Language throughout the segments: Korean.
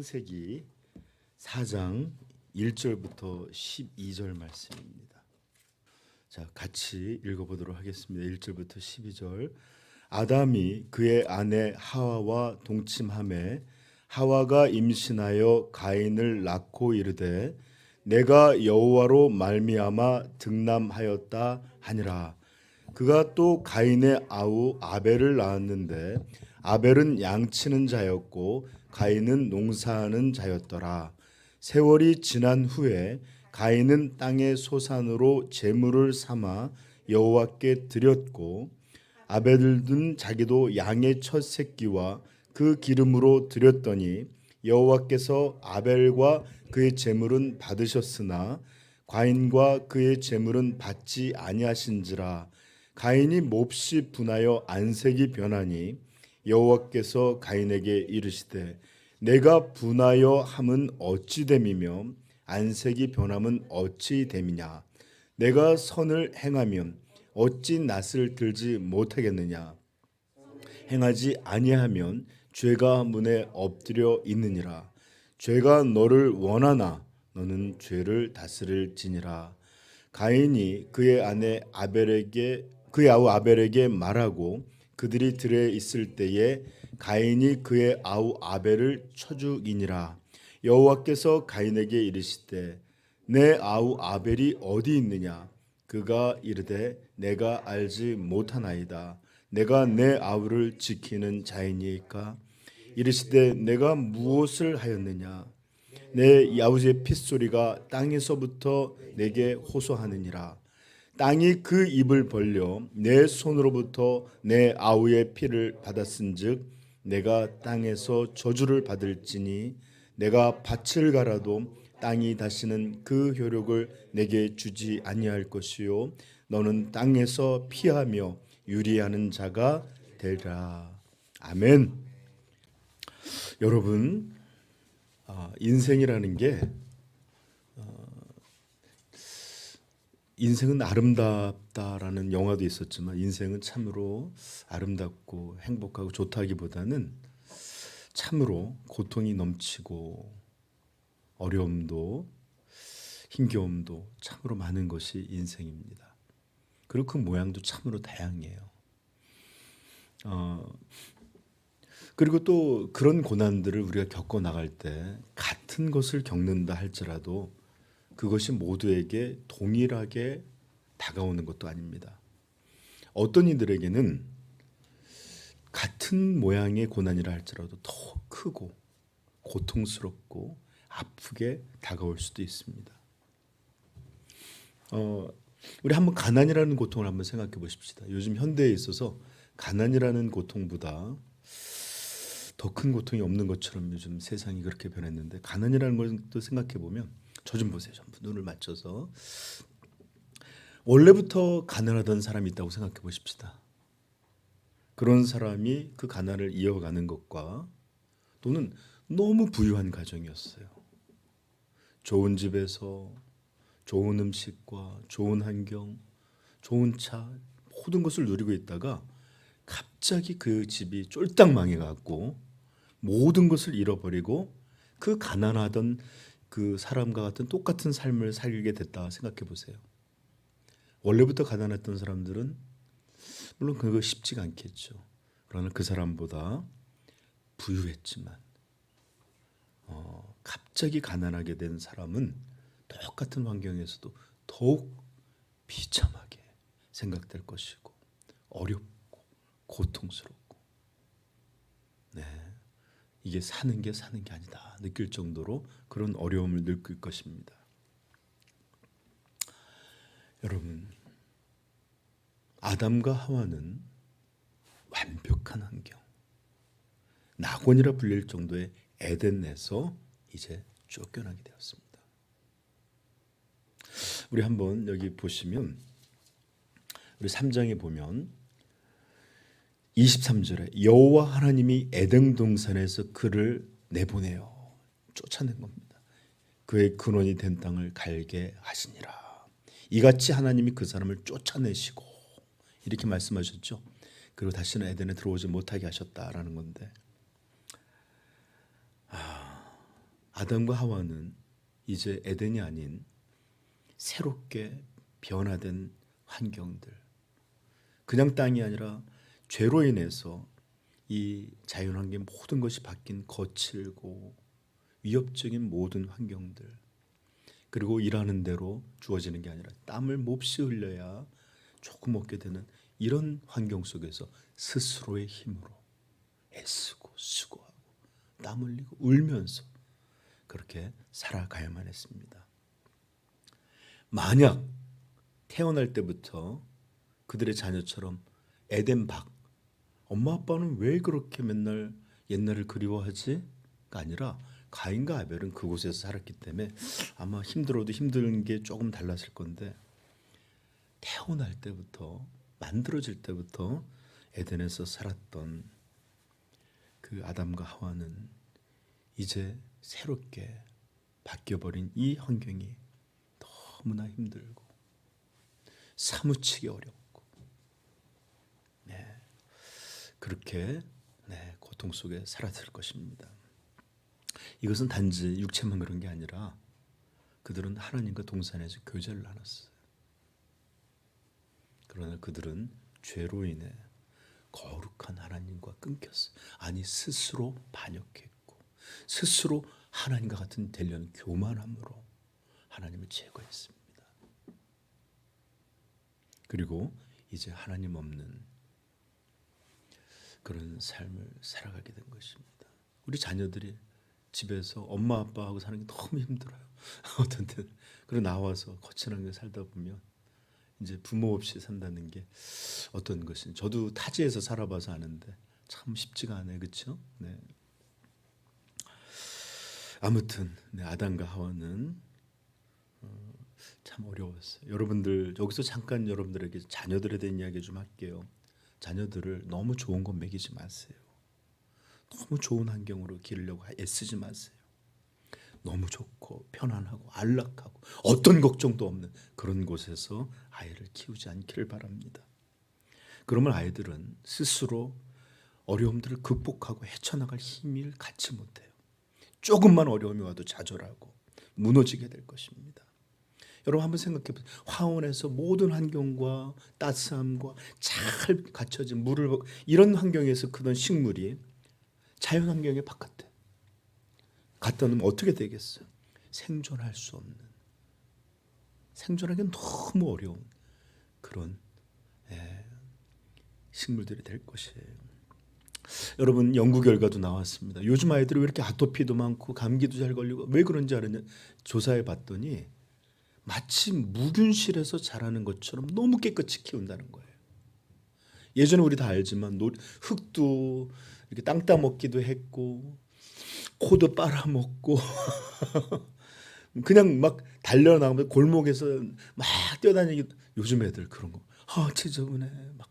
창세기 4장 1절부터 12절 말씀입니다. 자, 같이 읽어보도록 하겠습니다. 1절부터 12절. 아담이 그의 아내 하와와 동침하매 하와가 임신하여 가인을 낳고 이르되 내가 여호와로 말미암아 득남하였다 하니라. 그가 또 가인의 아우 아벨을 낳았는데 아벨은 양치는 자였고 가인은 농사하는 자였더라. 세월이 지난 후에 가인은 땅의 소산으로 제물을 삼아 여호와께 드렸고 아벨은 자기도 양의 첫 새끼와 그 기름으로 드렸더니 여호와께서 아벨과 그의 제물은 받으셨으나 가인과 그의 제물은 받지 아니하신지라. 가인이 몹시 분하여 안색이 변하니 여호와께서 가인에게 이르시되 내가 분하여 함은 어찌 됨이며 안색이 변함은 어찌 됨이냐. 내가 선을 행하면 어찌 낯을 들지 못하겠느냐. 행하지 아니하면 죄가 문에 엎드려 있느니라. 죄가 너를 원하나 너는 죄를 다스릴지니라. 가인이 그의 아우 아벨에게 말하고 그들이 들에 있을 때에 가인이 그의 아우 아벨을 쳐 죽이니라. 여호와께서 가인에게 이르시되 내 아우 아벨이 어디 있느냐. 그가 이르되 내가 알지 못하나이다. 내가 내 아우를 지키는 자이니까. 이르시되 내가 무엇을 하였느냐. 내 아우의 핏소리가 땅에서부터 내게 호소하느니라. 땅이 그 입을 벌려 내 손으로부터 내 아우의 피를 받았은즉 내가 땅에서 저주를 받을지니 내가 밭을 갈아도 땅이 다시는 그 효력을 내게 주지 아니할 것이요 너는 땅에서 피하며 유리하는 자가 되리라. 아멘. 여러분, 인생이라는 게 인생은 아름답다라는 영화도 있었지만 인생은 참으로 아름답고 행복하고 좋다기보다는 참으로 고통이 넘치고 어려움도 힘겨움도 참으로 많은 것이 인생입니다. 그리고 그 모양도 참으로 다양해요. 그리고 또 그런 고난들을 우리가 겪어 나갈 때 같은 것을 겪는다 할지라도 그것이 모두에게 동일하게 다가오는 것도 아닙니다. 어떤 이들에게는 같은 모양의 고난이라 할지라도 더 크고 고통스럽고 아프게 다가올 수도 있습니다. 우리 한번 가난이라는 고통을 한번 생각해 보십시다. 요즘 현대에 있어서 가난이라는 고통보다 더 큰 고통이 없는 것처럼 요즘 세상이 그렇게 변했는데 가난이라는 것도 생각해 보면 저 좀 보세요. 전부 눈을 맞춰서 원래부터 가난하던 사람이 있다고 생각해 보십시다. 그런 사람이 그 가난을 이어가는 것과 또는 너무 부유한 가정이었어요. 좋은 집에서 좋은 음식과 좋은 환경, 좋은 차 모든 것을 누리고 있다가 갑자기 그 집이 쫄딱 망해갖고 모든 것을 잃어버리고 그 가난하던 그 사람과 같은 똑같은 삶을 살게 됐다 생각해 보세요. 원래부터 가난했던 사람들은 물론 그거 쉽지가 않겠죠. 그러나 그 사람보다 부유했지만 갑자기 가난하게 된 사람은 똑같은 환경에서도 더욱 비참하게 생각될 것이고 어렵고 고통스럽고 이게 사는 게 아니다 느낄 정도로 그런 어려움을 느낄 것입니다. 여러분, 아담과 하와는 완벽한 환경, 낙원이라 불릴 정도의 에덴에서 이제 쫓겨나게 되었습니다. 우리 한번 여기 보시면 우리 3장에 보면 23절에 여호와 하나님이 에덴 동산에서 그를 내보내요. 쫓아낸 겁니다. 그의 근원이 된 땅을 갈게 하시니라. 이같이 하나님이 그 사람을 쫓아내시고 이렇게 말씀하셨죠. 그리고 다시는 에덴에 들어오지 못하게 하셨다라는 건데 아담과 하와는 이제 에덴이 아닌 새롭게 변화된 환경들, 그냥 땅이 아니라 죄로 인해서 이 자연환경 모든 것이 바뀐 거칠고 위협적인 모든 환경들, 그리고 일하는 대로 주어지는 게 아니라 땀을 몹시 흘려야 조금 얻게 되는 이런 환경 속에서 스스로의 힘으로 애쓰고 수고하고 땀 흘리고 울면서 그렇게 살아가야만 했습니다. 만약 태어날 때부터 그들의 자녀처럼 에덴 밖, 엄마 아빠는 왜 그렇게 맨날 옛날을 그리워하지? 가 아니라 가인과 아벨은 그곳에서 살았기 때문에 아마 힘들어도 힘든 게 조금 달랐을 건데, 태어날 때부터 만들어질 때부터 에덴에서 살았던 그 아담과 하와는 이제 새롭게 바뀌어버린 이 환경이 너무나 힘들고 사무치게 어렵고, 그렇게 고통 속에 살았을 것입니다. 이것은 단지 육체만 그런 게 아니라 그들은 하나님과 동산에서 교제를 나눴어요. 그러나 그들은 죄로 인해 거룩한 하나님과 끊겼어요. 아니, 스스로 반역했고 스스로 하나님과 같은 되려는 교만함으로 하나님을 제거했습니다. 그리고 이제 하나님 없는 그런 삶을 살아가게 된 것입니다. 우리 자녀들이 집에서 엄마 아빠하고 사는 게 너무 힘들어요. 어떤 때는. 그리고 나와서 거칠하게 살다 보면 이제 부모 없이 산다는 게 어떤 것인지, 저도 타지에서 살아봐서 아는데 참 쉽지가 않아요. 그렇죠? 네. 아무튼 아담과 하와는 참 어려웠어요. 여러분들 여기서 잠깐 여러분들에게 자녀들에 대한 이야기 좀 할게요. 자녀들을 너무 좋은 거 먹이지 마세요. 너무 좋은 환경으로 기르려고 애쓰지 마세요. 너무 좋고 편안하고 안락하고 어떤 걱정도 없는 그런 곳에서 아이를 키우지 않기를 바랍니다. 그러면 아이들은 스스로 어려움들을 극복하고 헤쳐나갈 힘을 갖지 못해요. 조금만 어려움이 와도 좌절하고 무너지게 될 것입니다. 여러분 한번 생각해 보세요. 화원에서 모든 환경과 따스함과 잘 갖춰진 물을, 이런 환경에서 크던 식물이 자연 환경의 바깥에 갖다 놓으면 어떻게 되겠어요? 생존할 수 없는, 생존하기는 너무 어려운 그런 식물들이 될 것이에요. 여러분, 연구 결과도 나왔습니다. 요즘 아이들이 왜 이렇게 아토피도 많고 감기도 잘 걸리고 왜 그런지 아느냐, 조사해 봤더니 마치 무균실에서 자라는 것처럼 너무 깨끗이 키운다는 거예요. 예전에 우리 다 알지만 흙도 이렇게 땅 따먹기도 했고 코도 빨아먹고 그냥 막 달려나가면 골목에서 막 뛰어다니기. 요즘 애들 그런 거 지저분해 막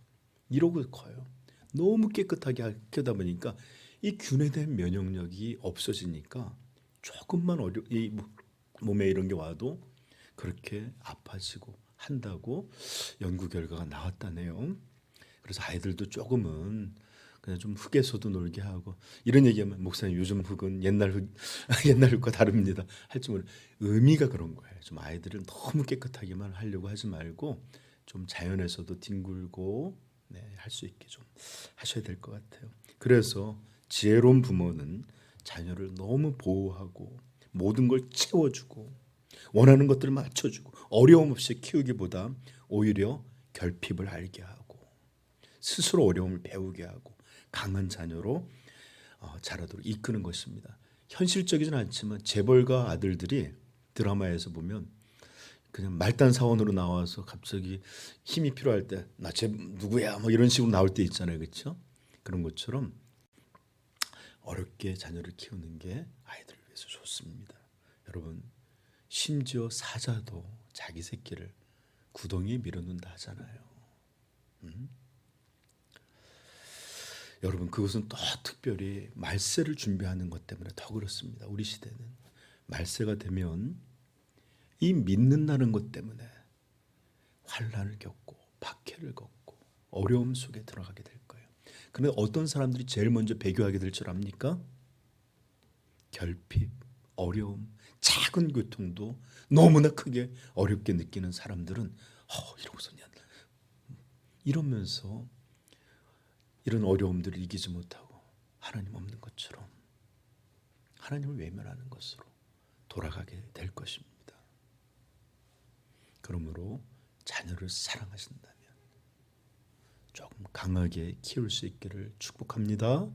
이러고 커요. 너무 깨끗하게 키우다 보니까 이 균에 대한 면역력이 없어지니까 조금만 이 몸에 이런 게 와도 그렇게 아파지고 한다고 연구 결과가 나왔다네요. 그래서 아이들도 조금은 그냥 좀 흙에서도 놀게 하고, 이런 얘기하면 목사님 요즘 흙은 옛날 흙 옛날 흙과 다릅니다 할지 모르. 의미가 그런 거예요. 좀 아이들을 너무 깨끗하게만 하려고 하지 말고 좀 자연에서도 뒹굴고 할 수 있게 좀 하셔야 될 것 같아요. 그래서 지혜로운 부모는 자녀를 너무 보호하고 모든 걸 채워주고 원하는 것들을 맞춰주고 어려움 없이 키우기보다 오히려 결핍을 알게 하고 스스로 어려움을 배우게 하고 강한 자녀로 자라도록 이끄는 것입니다. 현실적이진 않지만 재벌가 아들들이 드라마에서 보면 그냥 말단 사원으로 나와서 갑자기 힘이 필요할 때 나 쟤 누구야 뭐 이런 식으로 나올 때 있잖아요. 그렇죠? 그런 것처럼 어렵게 자녀를 키우는 게 아이들을 위해서 좋습니다. 여러분, 심지어 사자도 자기 새끼를 구덩이에 밀어놓는다 하잖아요. 여러분, 그것은 또 특별히 말세를 준비하는 것 때문에 더 그렇습니다. 우리 시대는 말세가 되면 이 믿는다는 것 때문에 환난을 겪고 박해를 겪고 어려움 속에 들어가게 될 거예요. 그런데 어떤 사람들이 제일 먼저 배교하게 될 줄 압니까? 결핍, 어려움, 작은 고통도 너무나 크게 어렵게 느끼는 사람들은 이러고서 이러면서 이런 어려움들을 이기지 못하고 하나님 없는 것처럼 하나님을 외면하는 것으로 돌아가게 될 것입니다. 그러므로 자녀를 사랑하신다면 조금 강하게 키울 수 있기를 축복합니다.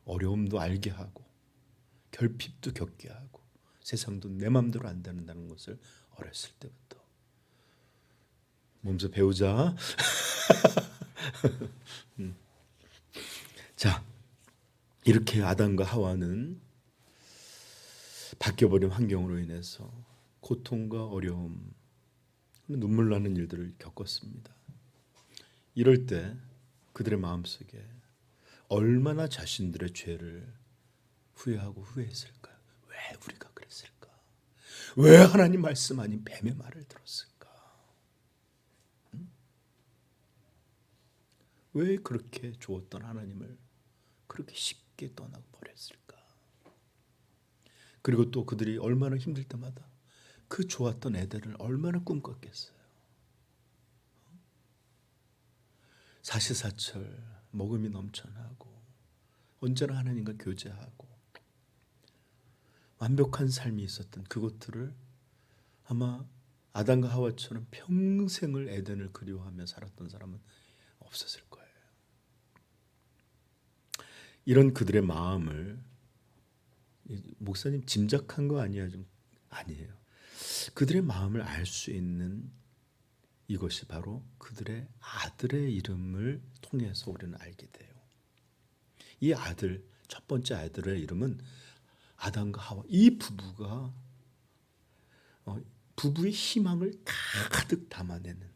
어려움도 알게 하고 결핍도 겪게 하고 세상도 내 마음대로 안 된다는 것을 어렸을 때부터 몸소 배우자. 자, 이렇게 아담과 하와는 바뀌어버린 환경으로 인해서 고통과 어려움, 눈물 나는 일들을 겪었습니다. 이럴 때 그들의 마음속에 얼마나 자신들의 죄를 후회하고 후회했을까요? 왜 우리가 그랬을까? 왜 하나님 말씀 아닌 뱀의 말을 들었을까? 왜 그렇게 주었던 하나님을 그렇게 쉽게 떠나고 버렸을까? 그리고 또 그들이 얼마나 힘들 때마다 그 좋았던 에덴을 얼마나 꿈꿨겠어요. 사시사철 먹음이 넘쳐나고 언제나 하나님과 교제하고 완벽한 삶이 있었던 그것들을 아마 아담과 하와처럼 평생을 에덴을 그리워하며 살았던 사람은 없었을 거예요. 이런 그들의 마음을 목사님 짐작한 거 아니에요? 아니에요. 그들의 마음을 알 수 있는 이것이 바로 그들의 아들의 이름을 통해서 우리는 알게 돼요. 이 아들, 첫 번째 아들의 이름은 아담과 하와, 이 부부가 부부의 희망을 가득 담아내는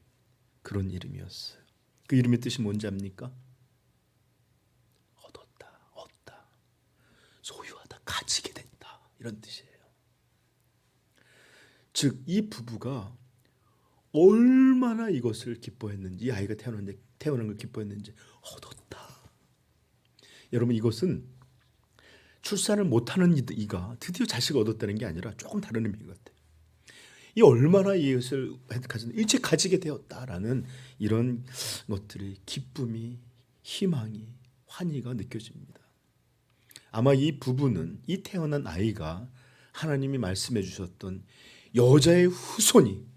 그런 이름이었어요. 그 이름의 뜻이 뭔지 압니까? 얻다, 소유하다, 가지게 됐다, 이런 뜻이에요. 즉 이 부부가 얼마나 이것을 기뻐했는지, 이 아이가 태어난 걸 기뻐했는지, 얻었다. 여러분, 이것은 출산을 못하는 이가 드디어 자식을 얻었다는 게 아니라 조금 다른 의미 같아요. 이 얼마나 이것을 일찍 가지게 되었다라는 이런 것들이 기쁨이, 희망이, 환희가 느껴집니다. 아마 이 부부는 이 태어난 아이가 하나님이 말씀해 주셨던 여자의 후손이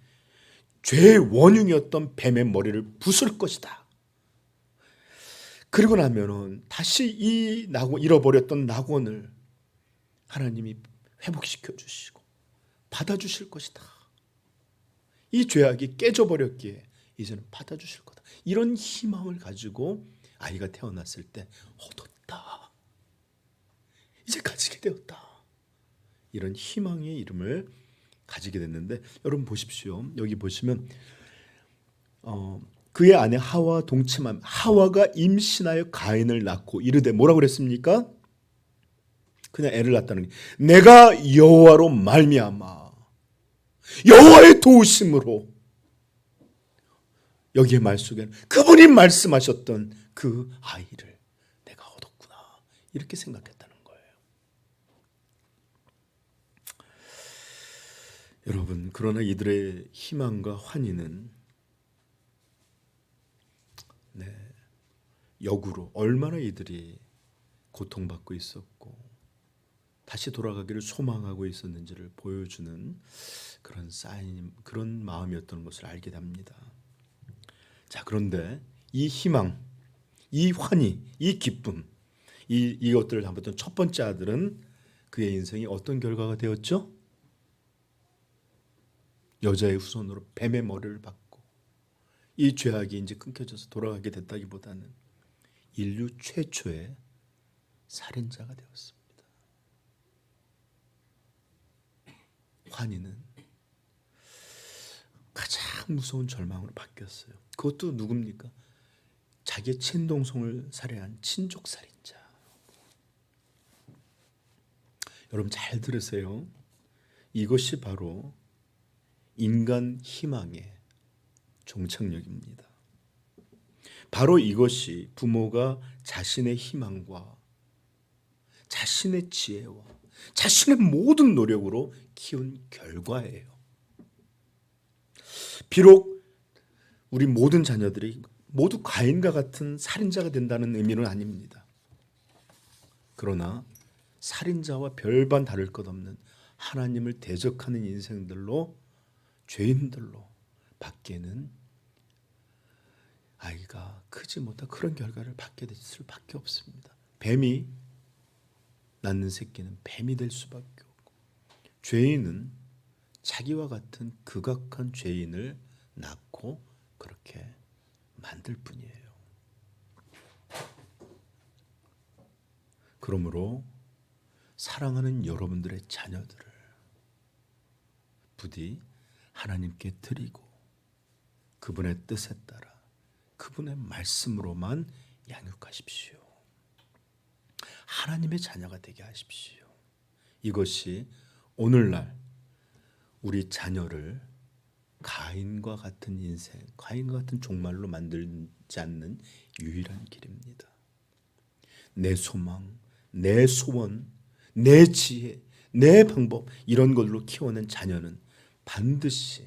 죄의 원흉이었던 뱀의 머리를 부술 것이다. 그리고 나면은 다시 이 잃어버렸던 낙원을 하나님이 회복시켜 주시고 받아주실 것이다. 이 죄악이 깨져버렸기에 이제는 받아주실 거다. 이런 희망을 가지고 아이가 태어났을 때 얻었다. 이제 가지게 되었다. 이런 희망의 이름을 가지게 됐는데, 여러분 보십시오. 여기 보시면 그의 아내 하와 동침함, 하와가 임신하여 가인을 낳고 이르되 뭐라고 그랬습니까? 그냥 애를 낳았다는 게, 내가 여호와로 말미암아 여호와의 도우심으로, 여기에 말 속에는 그분이 말씀하셨던 그 아이를 내가 얻었구나, 이렇게 생각했다는 거예요. 여러분, 그러나 이들의 희망과 환희는 역으로 얼마나 이들이 고통받고 있었고 다시 돌아가기를 소망하고 있었는지를 보여주는 그런 사인, 그런 마음이었던 것을 알게 됩니다. 자, 그런데 이 희망, 이 환희, 이 기쁨, 이것들을 담았던 첫 번째 아들은 그의 인생이 어떤 결과가 되었죠? 여자의 후손으로 뱀의 머리를 받고 이 죄악이 이제 끊겨져서 돌아가게 됐다기보다는 인류 최초의 살인자가 되었습니다. 환희는 가장 무서운 절망으로 바뀌었어요. 그것도 누굽니까? 자기의 친동생을 살해한 친족 살인자. 여러분 잘 들으세요. 이것이 바로 인간 희망의 종착역입니다. 바로 이것이 부모가 자신의 희망과 자신의 지혜와 자신의 모든 노력으로 키운 결과예요. 비록 우리 모든 자녀들이 모두 가인과 같은 살인자가 된다는 의미는 아닙니다. 그러나 살인자와 별반 다를 것 없는 하나님을 대적하는 인생들로, 죄인들로 밖에는 아이가 크지 못한 그런 결과를 받게 될 수밖에 없습니다. 뱀이 낳는 새끼는 뱀이 될 수밖에 없고, 죄인은 자기와 같은 극악한 죄인을 낳고 그렇게 만들 뿐이에요. 그러므로 사랑하는 여러분들의 자녀들을 부디 하나님께 드리고 그분의 뜻에 따라 그분의 말씀으로만 양육하십시오. 하나님의 자녀가 되게 하십시오. 이것이 오늘날 우리 자녀를 가인과 같은 인생, 가인과 같은 종말로 만들지 않는 유일한 길입니다. 내 소망, 내 소원, 내 지혜, 내 방법, 이런 걸로 키워낸 자녀는 반드시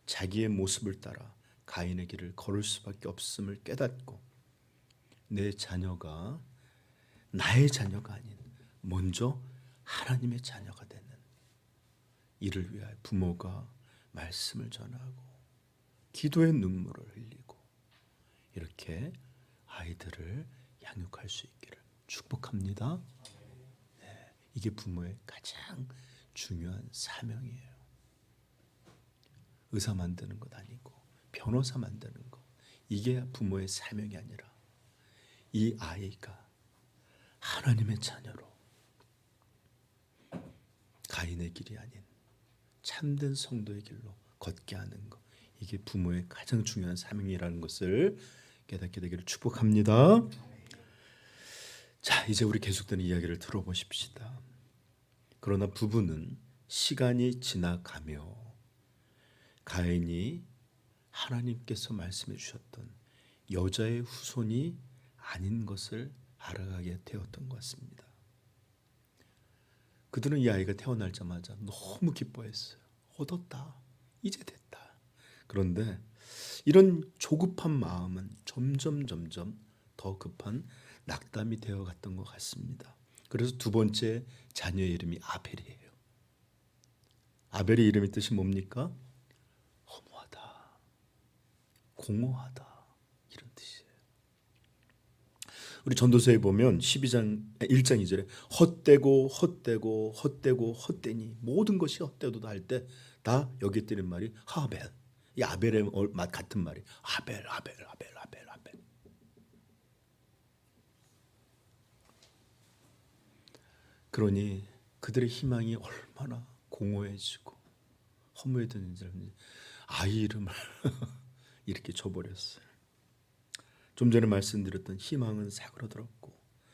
자기의 모습을 따라 가인의 길을 걸을 수밖에 없음을 깨닫고, 내 자녀가 나의 자녀가 아닌 먼저 하나님의 자녀가 되는 이를 위하여 부모가 말씀을 전하고 기도의 눈물을 흘리고 이렇게 아이들을 양육할 수 있기를 축복합니다. 네, 이게 부모의 가장 중요한 사명이에요. 의사 만드는 것 아니고 변호사 만드는 것, 이게 부모의 사명이 아니라 이 아이가 하나님의 자녀로 가인의 길이 아닌 참된 성도의 길로 걷게 하는 것, 이게 부모의 가장 중요한 사명이라는 것을 깨닫게 되기를 축복합니다. 자, 이제 우리 계속되는 이야기를 들어보십시다. 그러나 부부는 시간이 지나가며 가인이 하나님께서 말씀해 주셨던 여자의 후손이 아닌 것을 알아가게 되었던 것 같습니다. 그들은 이 아이가 태어나자마자 너무 기뻐했어요. 얻었다. 이제 됐다. 그런데 이런 조급한 마음은 점점 더 급한 낙담이 되어갔던 것 같습니다. 그래서 두 번째 자녀의 이름이 아벨이에요. 아벨의 이름의 뜻이 뭡니까? 허무하다, 공허하다, 이런 뜻이에요. 우리 전도서에 보면 1장 2절에 헛되니 모든 것이 헛되도다 할 때 다 여기 뜨는 말이 하벨, 이 아벨의 맛 같은 말이 아벨. 그러니 그들의 희망이 얼마나 공허해지고 허무해졌는지 아이 이름을 이렇게 줘버렸어요. 좀 전에 말씀드렸던 희망은 사그러들었고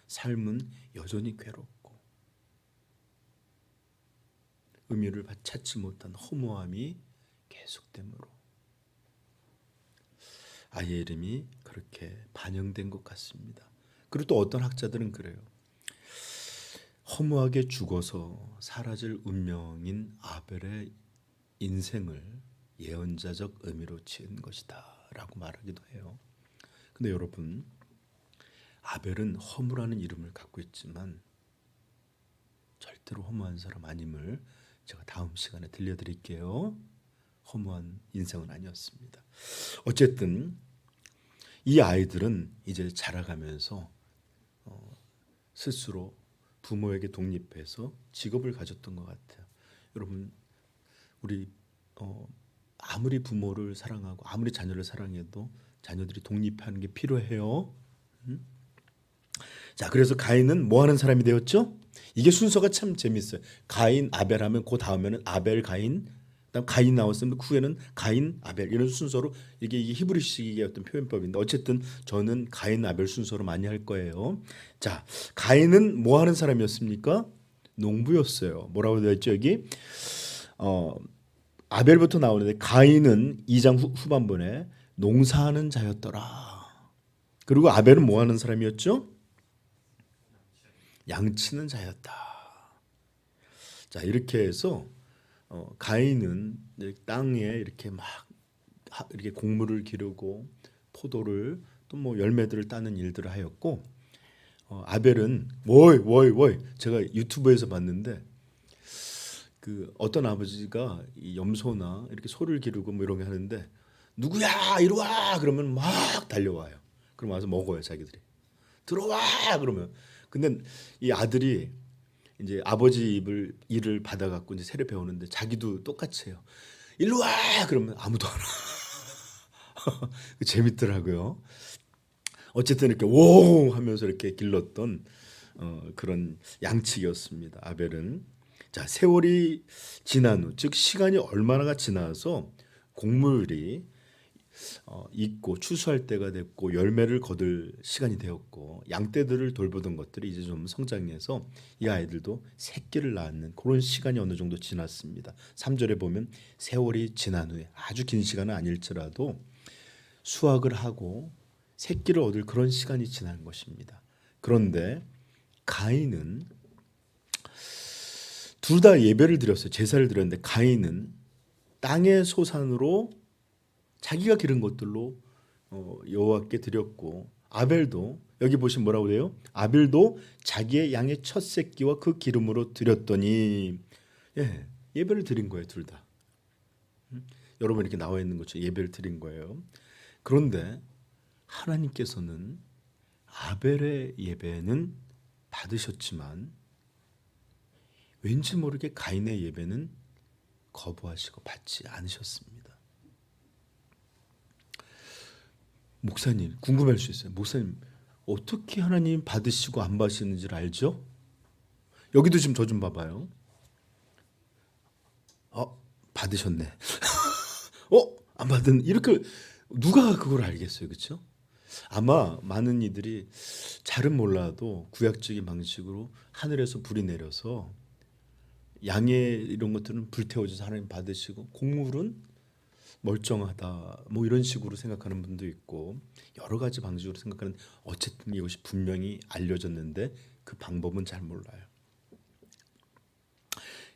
삶은 여전히 괴롭고 의미를 찾지 못한 허무함이 계속되므로 아이의 이름이 그렇게 반영된 것 같습니다. 그리고 또 어떤 학자들은 그래요. 허무하게 죽어서 사라질 운명인 아벨의 인생을 예언자적 의미로 지은 것이다 라고 말하기도 해요. 근데 여러분, 아벨은 허무라는 이름을 갖고 있지만 절대로 허무한 사람 아님을 제가 다음 시간에 들려드릴게요. 허무한 인생은 아니었습니다. 어쨌든 이 아이들은 이제 자라가면서 스스로 부모에게 독립해서 직업을 가졌던 것 같아요. 여러분, 우리 아무리 부모를 사랑하고 아무리 자녀를 사랑해도 자녀들이 독립하는 게 필요해요. 자, 그래서 가인은 뭐 하는 사람이 되었죠? 이게 순서가 참 재밌어요. 가인, 아벨 하면 그 다음에는 아벨, 가인, 그다음 가인 나왔으면 그 후에는 가인, 아벨, 이런 순서로 이게 히브리식의 어떤 표현법인데 어쨌든 저는 가인, 아벨 순서로 많이 할 거예요. 자, 가인은 뭐 하는 사람이었습니까? 농부였어요. 뭐라고 되어 있죠 여기? 아벨부터 나오는데 가인은 2장 후반부에 농사하는 자였더라. 그리고 아벨은 뭐 하는 사람이었죠? 양치는 자였다. 자, 이렇게 해서 가인은 땅에 이렇게 막 이렇게 곡물을 기르고 포도를 또 뭐 열매들을 따는 일들을 하였고, 아벨은 워이 제가 유튜브에서 봤는데 그 어떤 아버지가 이 염소나 이렇게 소를 기르고 뭐 이런 게 하는데, 누구야 이리 와 그러면 막 달려와요. 그럼 와서 먹어요 자기들이. 들어와 그러면. 근데 이 아들이 이제 아버지 일을 받아갖고 이제 세례 배우는데 자기도 똑같이 해요. 일로 와 그러면 아무도 안 와. 재밌더라고요. 어쨌든 이렇게 오 하면서 이렇게 길렀던 그런 양측이었습니다. 아벨은. 자, 세월이 지난 후, 즉 시간이 얼마나가 지나서 곡물이 익고 추수할 때가 됐고 열매를 거둘 시간이 되었고 양떼들을 돌보던 것들이 이제 좀 성장해서 이 아이들도 새끼를 낳는 그런 시간이 어느 정도 지났습니다. 3절에 보면 세월이 지난 후에, 아주 긴 시간은 아닐지라도 수확을 하고 새끼를 얻을 그런 시간이 지난 것입니다. 그런데 가인은 둘 다 예배를 드렸어요. 제사를 드렸는데 가인은 땅의 소산으로 자기가 기른 것들로 여호와께 드렸고, 아벨도 여기 보시면 뭐라고 돼요? 아벨도 자기의 양의 첫 새끼와 그 기름으로 드렸더니, 예배를 드린 거예요, 둘 다. 여러분 이렇게 나와 있는 것처럼 예배를 드린 거예요. 그런데 하나님께서는 아벨의 예배는 받으셨지만 왠지 모르게 가인의 예배는 거부하시고 받지 않으셨습니다. 목사님 궁금할 수 있어요. 목사님 어떻게 하나님 받으시고 안 받으시는지를 알죠? 여기도 지금 저 좀 봐봐요. 받으셨네. 안 받은, 이렇게 누가 그걸 알겠어요, 그렇죠? 아마 많은 이들이 잘은 몰라도 구약적인 방식으로 하늘에서 불이 내려서 양의 이런 것들은 불태워져서 하나님 받으시고 곡물은 멀쩡하다 뭐 이런 식으로 생각하는 분도 있고 여러 가지 방식으로 생각하는, 어쨌든 이것이 분명히 알려졌는데 그 방법은 잘 몰라요.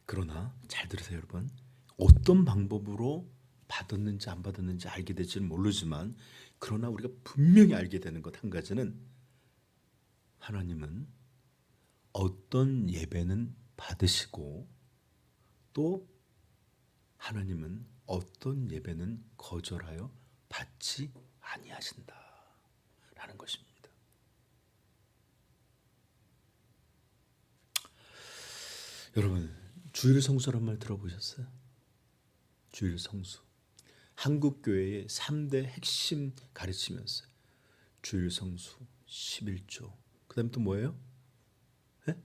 그러나 잘 들으세요 여러분. 어떤 방법으로 받았는지 안 받았는지 알게 될지는 모르지만, 그러나 우리가 분명히 알게 되는 것 한 가지는, 하나님은 어떤 예배는 받으시고 또 하나님은 어떤 예배는 거절하여 받지 아니하신다라는 것입니다. 여러분 주일 성수란 말 들어보셨어요? 주일 성수. 한국 교회의 3대 핵심 가르침이었어요. 주일 성수, 11조. 그다음 또 뭐예요? 네?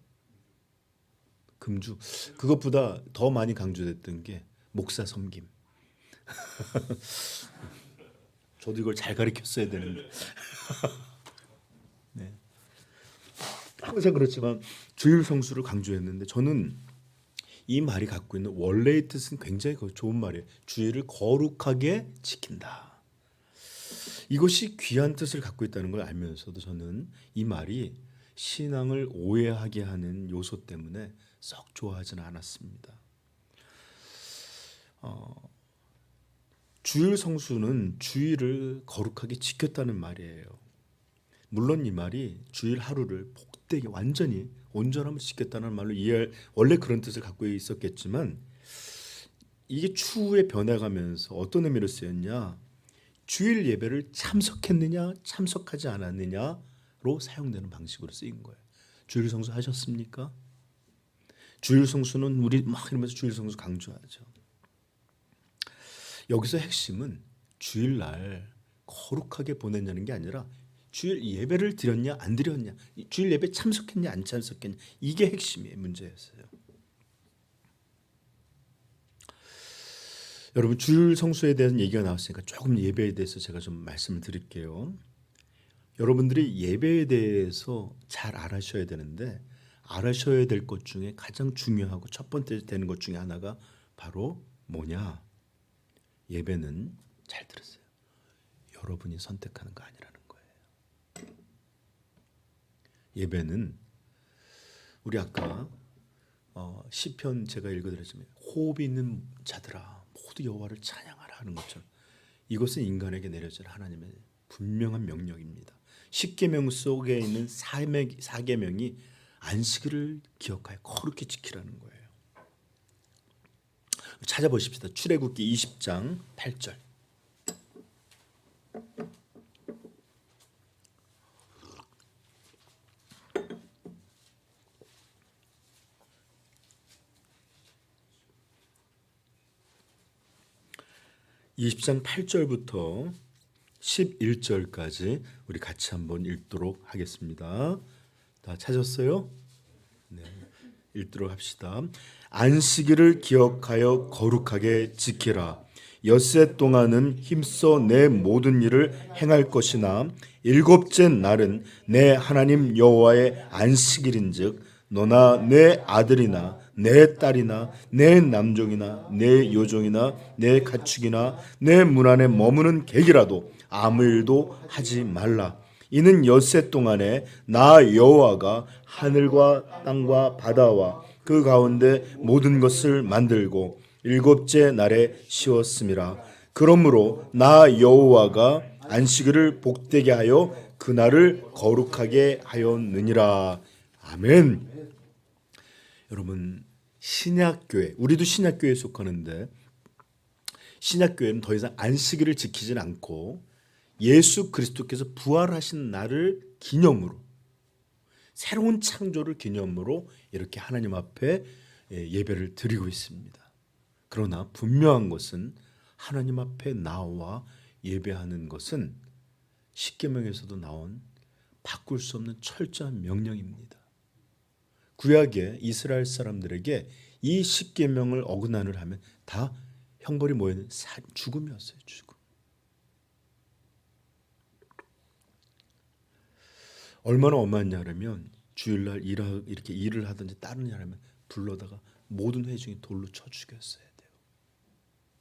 금주. 그것보다 더 많이 강조됐던 게 목사 섬김. 저도 이걸 잘 가르쳤어야 되는데. 네. 항상 그렇지만 주일 성수를 강조했는데, 저는 이 말이 갖고 있는 원래의 뜻은 굉장히 좋은 말이에요. 주일을 거룩하게 지킨다. 이것이 귀한 뜻을 갖고 있다는 걸 알면서도 저는 이 말이 신앙을 오해하게 하는 요소 때문에 썩 좋아하지는 않았습니다. 주일 성수는 주일을 거룩하게 지켰다는 말이에요. 물론 이 말이 주일 하루를 복되게 완전히 온전함을 지켰다는 말로 이해할, 원래 그런 뜻을 갖고 있었겠지만 이게 추후에 변해가면서 어떤 의미로 쓰였냐, 주일 예배를 참석했느냐 참석하지 않았느냐로 사용되는 방식으로 쓰인 거예요. 주일 성수 하셨습니까? 주일 성수는 우리 막 이러면서 주일 성수 강조하죠. 여기서 핵심은 주일날 거룩하게 보냈냐는 게 아니라 주일 예배를 드렸냐 안 드렸냐, 주일 예배 참석했냐 안 참석했냐, 이게 핵심이에요. 문제였어요. 여러분 주일 성수에 대한 얘기가 나왔으니까 조금 예배에 대해서 제가 좀 말씀을 드릴게요. 여러분들이 예배에 대해서 잘 알아셔야 되는데, 알아셔야 될 것 중에 가장 중요하고 첫 번째 되는 것 중에 하나가 바로 뭐냐? 예배는, 잘 들으세요, 여러분이 선택하는 거 아니라는 거예요. 예배는 우리 아까 시편 제가 읽어드렸지만 호흡이 있는 자들아 모두 여호와를 찬양하라 하는 것처럼 이것은 인간에게 내려진 하나님의 분명한 명령입니다. 십계명 속에 있는 사계명이 안식일을 기억하여 거룩히 지키라는 거예요. 찾아보십시다. 출애굽기 20장 8절. (20장) 8절부터 11절까지 우리 같이 한번 읽도록 하겠습니다. 다 찾았어요? 네, 읽도록 합시다. 안식일을 기억하여 거룩하게 지키라. 엿새 동안은 힘써 내 모든 일을 행할 것이나 일곱째 날은 내 하나님 여호와의 안식일인즉 너나 내 아들이나 내 딸이나 내 남종이나 내 여종이나 내 가축이나 내 문 안에 머무는 객이라도 아무 일도 하지 말라. 이는 엿새 동안에 나 여호와가 하늘과 땅과 바다와 그 가운데 모든 것을 만들고 일곱째 날에 쉬었음이라. 그러므로 나 여호와가 안식일을 복되게 하여 그날을 거룩하게 하였느니라. 아멘. 여러분, 신약교회, 우리도 신약교회에 속하는데 신약교회는 더 이상 안식일을 지키지 않고 예수 그리스도께서 부활하신 날을 기념으로, 새로운 창조를 기념으로 이렇게 하나님 앞에 예배를 드리고 있습니다. 그러나 분명한 것은 하나님 앞에 나와 예배하는 것은 십계명에서도 나온 바꿀 수 없는 철저한 명령입니다. 구약의 이스라엘 사람들에게 이 십계명을 어긋나를 하면 다 형벌이 뭐였냐면 죽음이었어요. 죽음. 얼마나 엄하냐면 주일날 이렇게 일을 하든지 다른 일 하면 불러다가 모든 회중이 돌로 쳐 죽였어야 돼요.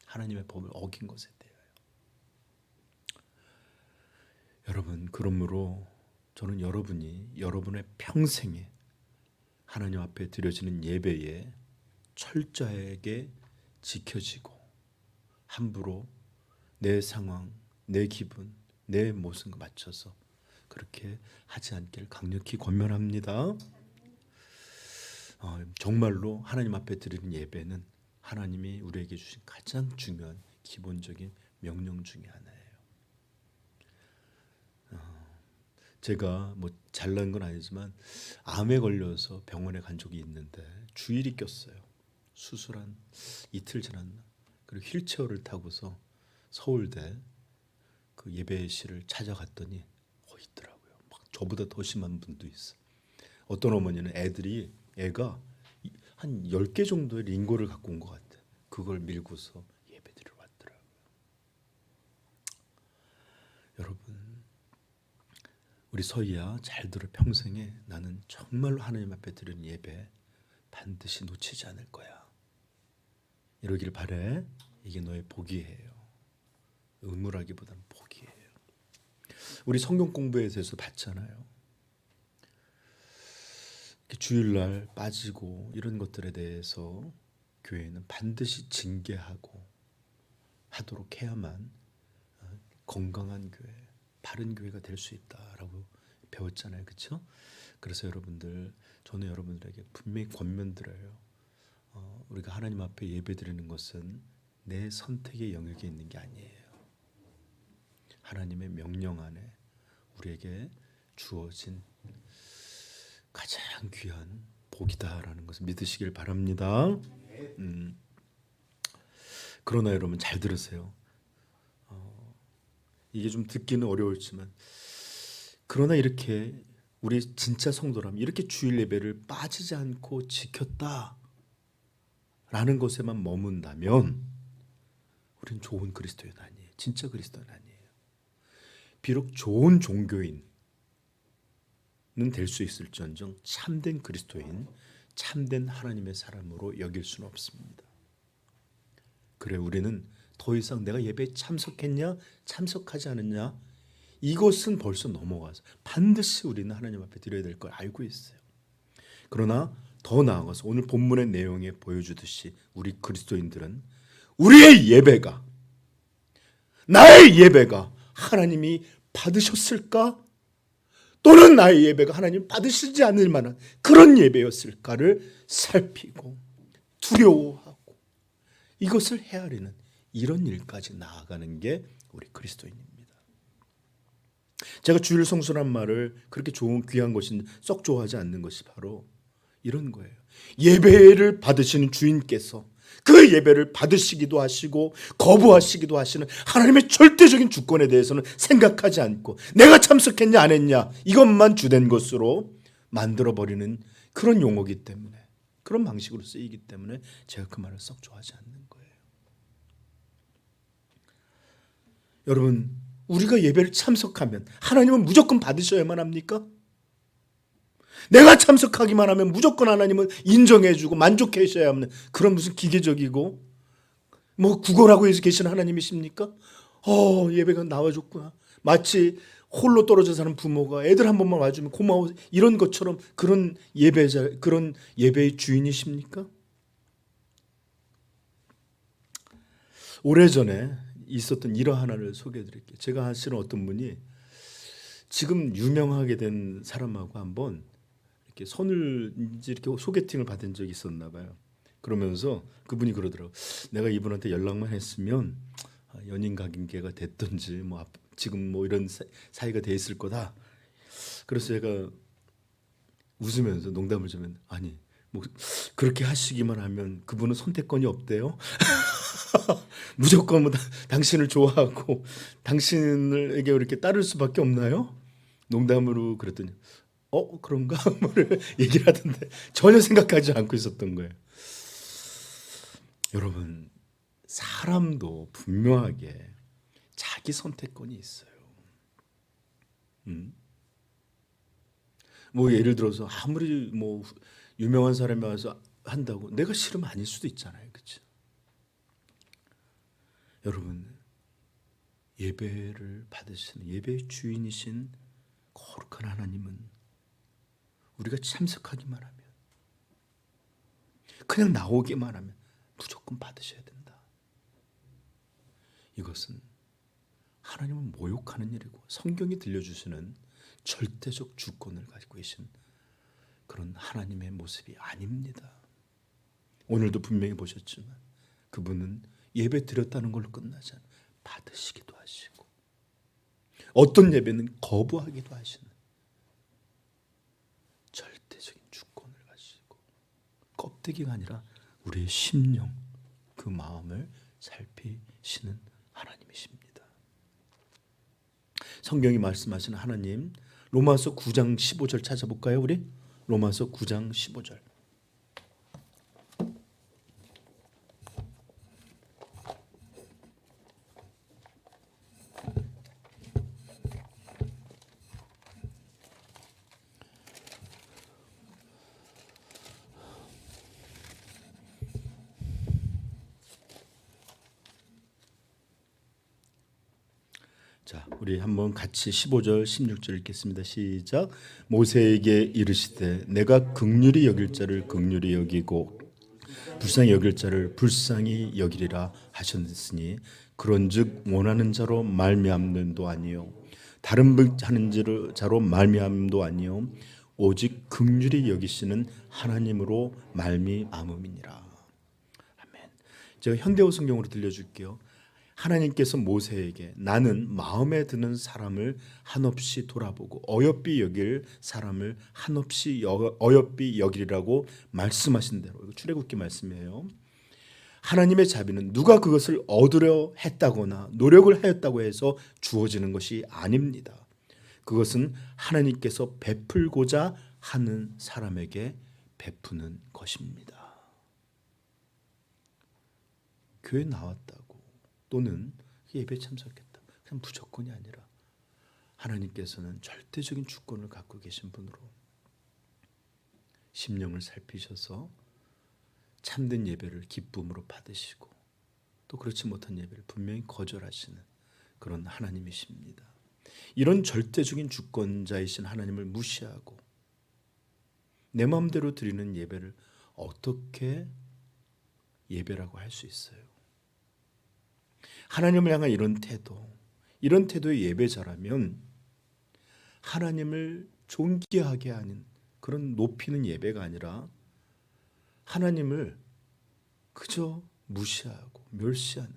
하나님의 법을 어긴 것에 대하여. 여러분, 그러므로 저는 여러분이 여러분의 평생에 하나님 앞에 드려지는 예배에 철저하게 지켜지고 함부로 내 상황, 내 기분, 내 모습과 맞춰서 그렇게 하지 않기를 강력히 권면합니다. 정말로 하나님 앞에 드리는 예배는 하나님이 우리에게 주신 가장 중요한 기본적인 명령 중에 하나예요. 제가 뭐 잘난 건 아니지만 암에 걸려서 병원에 간 적이 있는데 주일이 꼈어요. 수술한 이틀 지났나. 그리고 휠체어를 타고서 서울대 그 예배실을 찾아갔더니 있더라고요. 막 저보다 더 심한 분도 있어. 어떤 어머니는 애가 한 10개 정도의 링고를 갖고 온 것 같아. 그걸 밀고서 예배드리러 왔더라고요. 여러분, 우리 서희야 잘 들어. 평생에 나는 정말로 하나님 앞에 드리는 예배 반드시 놓치지 않을 거야. 이러길 바래. 이게 너의 복이에요. 의무라기보다는 복이에요. 우리 성경 공부에 대해서 봤잖아요. 주일날 빠지고 이런 것들에 대해서 교회는 반드시 징계하고 하도록 해야만 건강한 교회, 바른 교회가 될 수 있다라고 배웠잖아요. 그렇죠? 그래서 여러분들, 저는 여러분들에게 분명히 권면드려요. 우리가 하나님 앞에 예배드리는 것은 내 선택의 영역에 있는 게 아니에요. 하나님의 명령 안에 우리에게 주어진 가장 귀한 복이다라는 것을 믿으시길 바랍니다. 그러나 여러분 잘 들으세요. 이게 좀 듣기는 어려울지만, 그러나 이렇게 우리 진짜 성도라면 이렇게 주일 예배를 빠지지 않고 지켰다라는 것에만 머문다면 우리는 좋은 그리스도인 아니에요. 진짜 그리스도인 아니에요. 비록 좋은 종교인은 될 수 있을지언정 참된 그리스도인, 참된 하나님의 사람으로 여길 수는 없습니다. 그래, 우리는 더 이상 내가 예배에 참석했냐 참석하지 않았냐 이것은 벌써 넘어가서 반드시 우리는 하나님 앞에 드려야 될 걸 알고 있어요. 그러나 더 나아가서 오늘 본문의 내용에 보여주듯이 우리 그리스도인들은 우리의 예배가, 나의 예배가 하나님이 받으셨을까? 또는 나의 예배가 하나님 받으시지 않을 만한 그런 예배였을까를 살피고 두려워하고 이것을 헤아리는 이런 일까지 나아가는 게 우리 그리스도인입니다. 제가 주일 성수란 말을 그렇게 좋은 귀한 것인 썩 좋아하지 않는 것이 바로 이런 거예요. 예배를 받으시는 주인께서 그 예배를 받으시기도 하시고 거부하시기도 하시는 하나님의 절대적인 주권에 대해서는 생각하지 않고 내가 참석했냐 안 했냐 이것만 주된 것으로 만들어버리는 그런 용어이기 때문에, 그런 방식으로 쓰이기 때문에 제가 그 말을 썩 좋아하지 않는 거예요. 여러분, 우리가 예배를 참석하면 하나님은 무조건 받으셔야만 합니까? 내가 참석하기만 하면 무조건 하나님은 인정해주고 만족해 주셔야 하는 그런 무슨 기계적이고 뭐 구걸하고 계신 하나님이십니까? 예배가 나와줬구나. 마치 홀로 떨어져 사는 부모가 애들 한 번만 와주면 고마워 이런 것처럼 그런 예배자, 그런 예배의 주인이십니까? 오래전에 있었던 일화 하나를 소개해 드릴게요. 제가 아시는 어떤 분이 지금 유명하게 된 사람하고 한번 이렇게 손을 이렇게 소개팅을 받은 적이 있었나 봐요. 그러면서 그분이 그러더라고요. 내가 이분한테 연락만 했으면 연인 관계가 됐든지 뭐 지금 뭐 이런 사이가 돼 있을 거다. 그래서 제가 웃으면서 농담을 좀 했는데, 아니 뭐 그렇게 하시기만 하면 그분은 선택권이 없대요. 무조건 뭐 당신을 좋아하고 당신에게 이렇게 따를 수밖에 없나요? 농담으로 그랬더니 그런가? 뭐를 얘기를 하던데 전혀 생각하지 않고 있었던 거예요. 여러분, 사람도 분명하게 자기 선택권이 있어요. 뭐 예를 들어서 아무리 뭐 유명한 사람이 와서 한다고 내가 싫으면 아닐 수도 있잖아요. 그렇죠? 여러분, 예배를 받으시는 예배의 주인이신 거룩한 하나님은 우리가 참석하기만 하면, 그냥 나오기만 하면 무조건 받으셔야 된다. 이것은 하나님을 모욕하는 일이고 성경이 들려주시는 절대적 주권을 가지고 계신 그런 하나님의 모습이 아닙니다. 오늘도 분명히 보셨지만 그분은 예배 드렸다는 걸로 끝나지 않아요. 받으시기도 하시고 어떤 예배는 거부하기도 하시는 절대적인 주권을 가지고 껍데기가 아니라 우리의 심령, 그 마음을 살피시는 하나님이십니다. 성경이 말씀하시는 하나님, 로마서 9장 15절 찾아볼까요? 우리 로마서 9장 15절. 자, 우리 한번 같이 15절, 16절 읽겠습니다. 시작. 모세에게 이르시되 내가 긍휼히 여길 자를 긍휼히 여기고 불쌍히 여길 자를 불쌍히 여기리라 하셨으니 그런즉 원하는 자로 말미암는도 아니요 다른 하는 자로 말미암도 아니요 오직 긍휼히 여기시는 하나님으로 말미암음이니라. 아멘. 제가 현대어 성경으로 들려줄게요. 하나님께서 모세에게 나는 마음에 드는 사람을 한없이 돌아보고 어여삐 여길 사람을 한없이 어여삐 여기리라고 말씀하신 대로, 이거 출애굽기 말씀이에요. 하나님의 자비는 누가 그것을 얻으려 했다거나 노력을 하였다고 해서 주어지는 것이 아닙니다. 그것은 하나님께서 베풀고자 하는 사람에게 베푸는 것입니다. 교회 나왔다고 또는 예배 참석했다, 그냥 무조건이 아니라 하나님께서는 절대적인 주권을 갖고 계신 분으로 심령을 살피셔서 참된 예배를 기쁨으로 받으시고 또 그렇지 못한 예배를 분명히 거절하시는 그런 하나님이십니다. 이런 절대적인 주권자이신 하나님을 무시하고 내 마음대로 드리는 예배를 어떻게 예배라고 할 수 있어요? 하나님을 향한 이런 태도의 예배자라면 하나님을 존귀하게 하는 그런 높이는 예배가 아니라 하나님을 그저 무시하고 멸시하는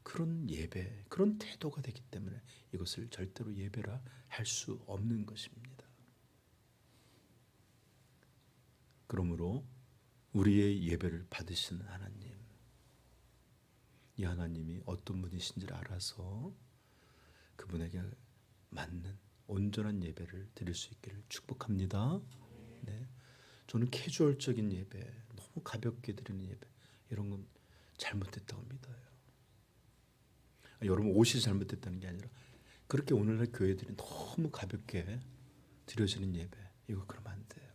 그런 예배, 그런 태도가 되기 때문에 이것을 절대로 예배라 할 수 없는 것입니다. 그러므로 우리의 예배를 받으시는 하나님, 이 하나님이 어떤 분이신지를 알아서 그분에게 맞는 온전한 예배를 드릴 수 있기를 축복합니다. 네. 저는 캐주얼적인 예배, 너무 가볍게 드리는 예배, 이런 건 잘못됐다고 믿어요. 여러분 옷이 잘못됐다는 게 아니라 그렇게 오늘날 교회들이 너무 가볍게 드려지는 예배, 이거 그러면 안 돼요.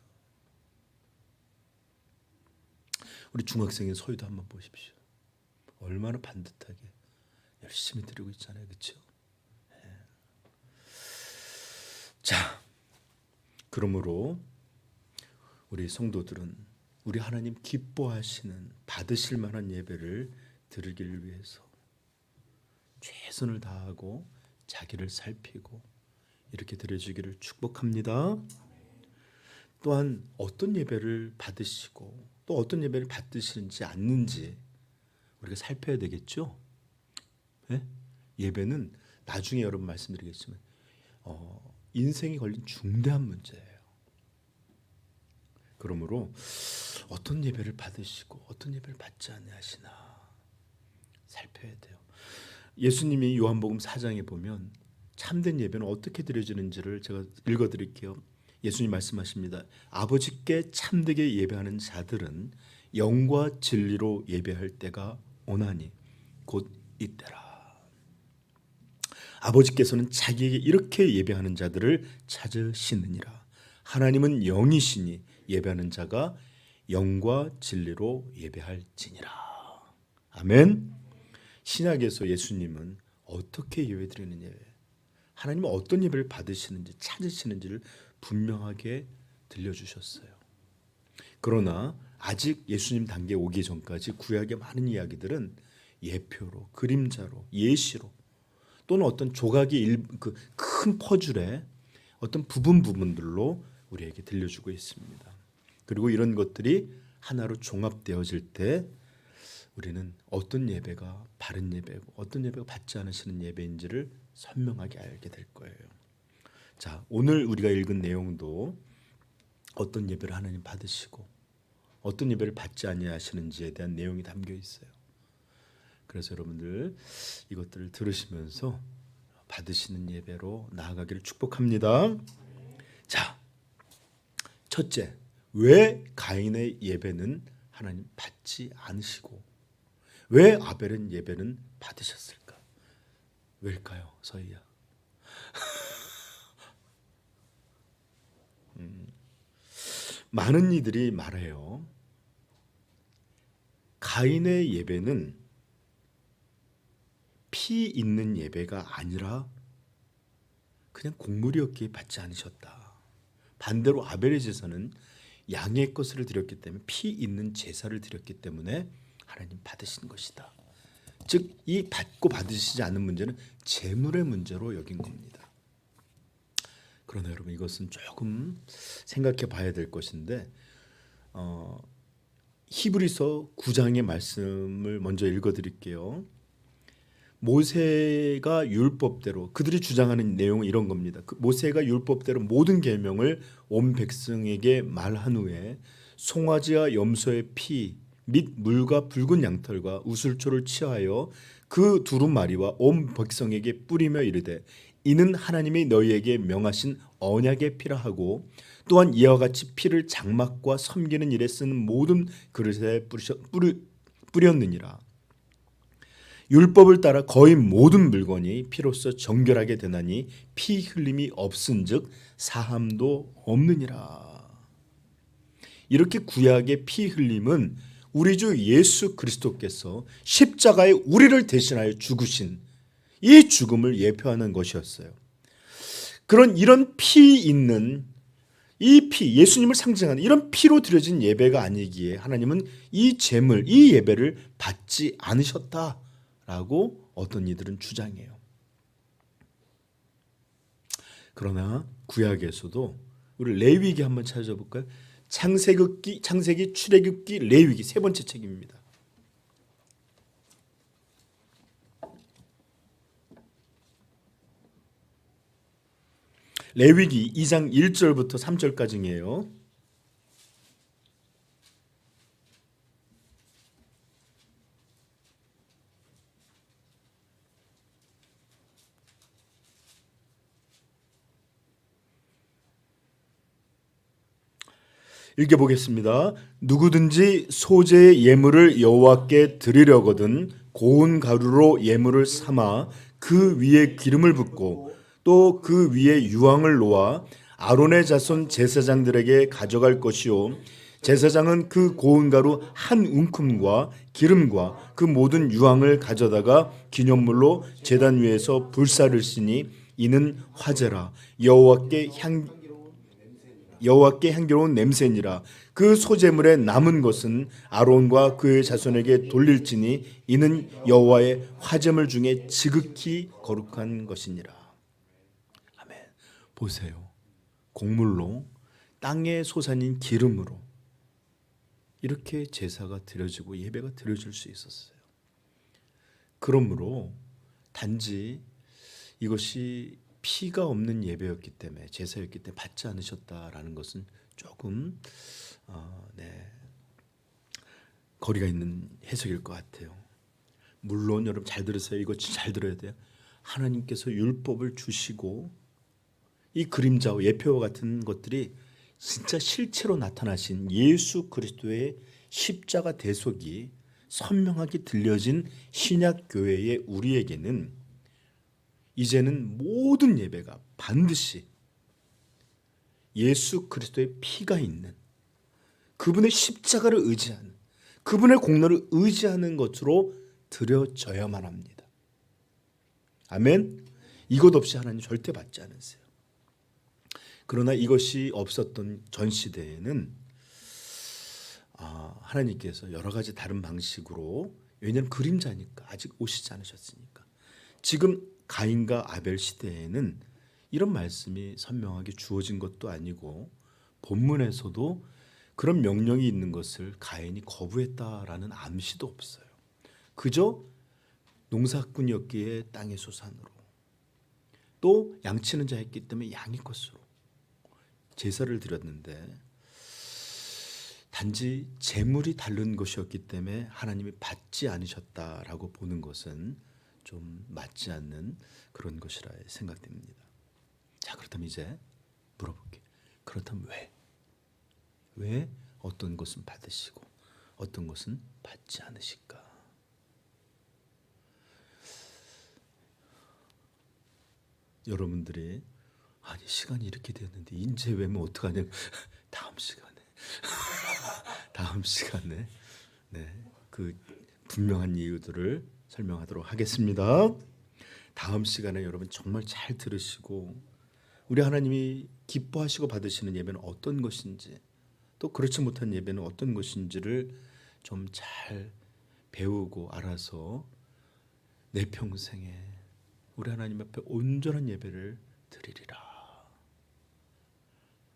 우리 중학생의 서유도 한번 보십시오. 얼마나 반듯하게 열심히 드리고 있잖아요. 그렇죠? 네. 자, 그러므로 우리 성도들은 우리 하나님 기뻐하시는 받으실 만한 예배를 드리기를 위해서 최선을 다하고 자기를 살피고 이렇게 드려주기를 축복합니다. 또한 어떤 예배를 받으시고 또 어떤 예배를 받으시는지 않는지 우리가 살펴야 되겠죠. 네? 예배는 나중에 여러분 말씀드리겠지만 인생이 걸린 중대한 문제예요. 그러므로 어떤 예배를 받으시고 어떤 예배를 받지 아니하시나 살펴야 돼요. 예수님이 요한복음 4장에 보면 참된 예배는 어떻게 드려지는지를 제가 읽어드릴게요. 예수님 말씀하십니다. 아버지께 참되게 예배하는 자들은 영과 진리로 예배할 때가 오나니 곧 이때라. 아버지께서는 자기에게 이렇게 예배하는 자들을 찾으시느니라. 하나님은 영이시니 예배하는 자가 영과 진리로 예배할지니라. 아멘. 신약에서 예수님은 어떻게 예배드리는 예배, 하나님은 어떤 예배를 받으시는지 찾으시는지를 분명하게 들려주셨어요. 그러나 아직 예수님 단계에 오기 전까지 구약의 많은 이야기들은 예표로, 그림자로, 예시로 또는 어떤 조각의 큰 퍼즐의 어떤 부분들로 우리에게 들려주고 있습니다. 그리고 이런 것들이 하나로 종합되어질 때 우리는 어떤 예배가 바른 예배고 어떤 예배가 받지 않으시는 예배인지를 선명하게 알게 될 거예요. 자, 오늘 우리가 읽은 내용도 어떤 예배를 하나님 받으시고 어떤 예배를 받지 아니하시는지에 대한 내용이 담겨 있어요. 그래서 여러분들 이것들을 들으시면서 받으시는 예배로 나아가기를 축복합니다. 자, 첫째, 왜 가인의 예배는 하나님 받지 않으시고 왜 아벨의 예배는 받으셨을까? 왜일까요, 서희야? 많은 이들이 말해요. 가인의 예배는 피 있는 예배가 아니라 그냥 곡물이었기에 받지 않으셨다. 반대로 아벨의 제사는 양의 것을 드렸기 때문에 피 있는 제사를 드렸기 때문에 하나님 받으신 것이다. 즉 이 받고 받으시지 않는 문제는 재물의 문제로 여긴 겁니다. 그러나 여러분 이것은 조금 생각해 봐야 될 것인데 히브리서 9장의 말씀을 먼저 읽어드릴게요. 모세가 율법대로 그들이 주장하는 내용은 이런 겁니다. 모세가 율법대로 모든 계명을 온 백성에게 말한 후에 송아지와 염소의 피 및 물과 붉은 양털과 우슬초를 취하여 그 두루마리와 온 백성에게 뿌리며 이르되 이는 하나님이 너희에게 명하신 언약의 피라 하고 또한 이와 같이 피를 장막과 섬기는 일에 쓰는 모든 그릇에 뿌렸느니라. 율법을 따라 거의 모든 물건이 피로써 정결하게 되나니 피 흘림이 없은즉 사함도 없느니라. 이렇게 구약의 피 흘림은 우리 주 예수 그리스도께서 십자가에 우리를 대신하여 죽으신 이 죽음을 예표하는 것이었어요. 이런 피 있는 이 피, 예수님을 상징하는 이런 피로 드려진 예배가 아니기에 하나님은 이 제물, 이 예배를 받지 않으셨다라고 어떤 이들은 주장해요. 그러나 구약에서도 우리 레위기 한번 찾아볼까요? 창세기, 출애굽기, 레위기 세 번째 책입니다. 레위기 2장 1절부터 3절까지예요. 읽어보겠습니다. 누구든지 소재의 예물을 여호와께 드리려거든 고운 가루로 예물을 삼아 그 위에 기름을 붓고 또 그 위에 유황을 놓아 아론의 자손 제사장들에게 가져갈 것이요 제사장은 그 고운 가루 한 움큼과 기름과 그 모든 유황을 가져다가 기념물로 제단 위에서 불사를 쓰니 이는 화제라 여호와께 향기로운 냄새니라. 그 소재물의 남은 것은 아론과 그의 자손에게 돌릴지니 이는 여호와의 화제물 중에 지극히 거룩한 것이니라. 아멘. 보세요. 곡물로 땅의 소산인 기름으로 이렇게 제사가 드려지고 예배가 드려질 수 있었어요. 그러므로 단지 이것이 피가 없는 예배였기 때문에 제사였기 때문에 받지 않으셨다라는 것은 조금 거리가 있는 해석일 것 같아요. 물론 여러분 잘 들으세요. 이거 잘 들어야 돼요. 하나님께서 율법을 주시고 이 그림자와 예표와 같은 것들이 진짜 실체로 나타나신 예수 그리스도의 십자가 대속이 선명하게 들려진 신약 교회의 우리에게는 이제는 모든 예배가 반드시 예수 그리스도의 피가 있는 그분의 십자가를 의지하는 그분의 공로를 의지하는 것으로 드려져야만 합니다. 아멘. 이것 없이 하나님 절대 받지 않으세요. 그러나 이것이 없었던 전 시대에는 하나님께서 여러 가지 다른 방식으로, 왜냐하면 그림자니까 아직 오시지 않으셨으니까, 지금 가인과 아벨 시대에는 이런 말씀이 선명하게 주어진 것도 아니고 본문에서도 그런 명령이 있는 것을 가인이 거부했다라는 암시도 없어요. 그저 농사꾼이었기에 땅의 소산으로, 또 양치는 자였기 때문에 양의 것으로 제사를 드렸는데 단지 제물이 다른 것이었기 때문에 하나님이 받지 않으셨다라고 보는 것은 좀 맞지 않는 그런 것이라 생각됩니다. 자, 그렇다면 이제 물어볼게요. 그렇다면 왜 어떤 것은 받으시고 어떤 것은 받지 않으실까? 여러분들이 아니 시간이 이렇게 됐는데 이제 왜면 어떡하냐 다음 시간에 그 분명한 이유들을 설명하도록 하겠습니다. 다음 시간에 여러분 정말 잘 들으시고 우리 하나님이 기뻐하시고 받으시는 예배는 어떤 것인지, 또 그렇지 못한 예배는 어떤 것인지를 좀 잘 배우고 알아서 내 평생에 우리 하나님 앞에 온전한 예배를 드리리라,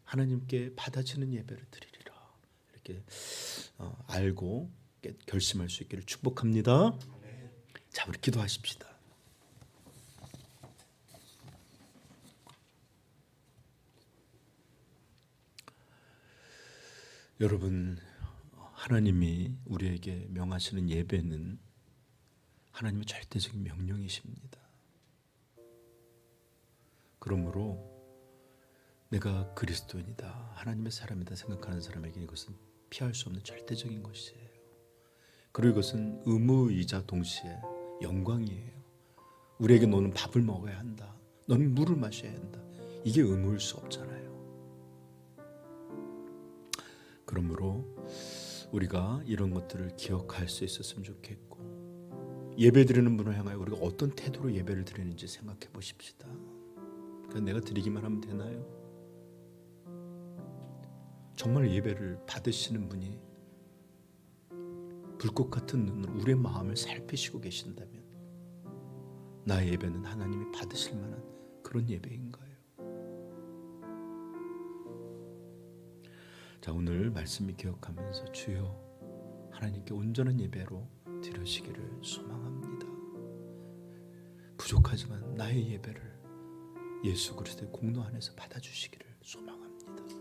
하나님께 받아지는 예배를 드리리라, 이렇게 알고 결심할 수 있기를 축복합니다. 자, 우리 기도하십시다. 여러분, 하나님이 우리에게 명하시는 예배는 하나님의 절대적인 명령이십니다. 그러므로 내가 그리스도인이다, 하나님의 사람이다 생각하는 사람에게 이것은 피할 수 없는 절대적인 것이에요. 그리고 이것은 의무이자 동시에 영광이에요. 우리에게 너는 밥을 먹어야 한다, 너는 물을 마셔야 한다, 이게 의무일 수 없잖아요. 그러므로 우리가 이런 것들을 기억할 수 있었으면 좋겠고, 예배드리는 분을 향하여 우리가 어떤 태도로 예배를 드리는지 생각해 보십시다. 그냥 내가 드리기만 하면 되나요? 정말 예배를 받으시는 분이 불꽃 같은 눈으로 우리의 마음을 살피시고 계신다면 나의 예배는 하나님이 받으실 만한 그런 예배인가요? 자, 오늘 말씀을 기억하면서 주여 하나님께 온전한 예배로 드려지기를 소망합니다. 부족하지만 나의 예배를 예수 그리스도의 공로 안에서 받아주시기를 소망합니다.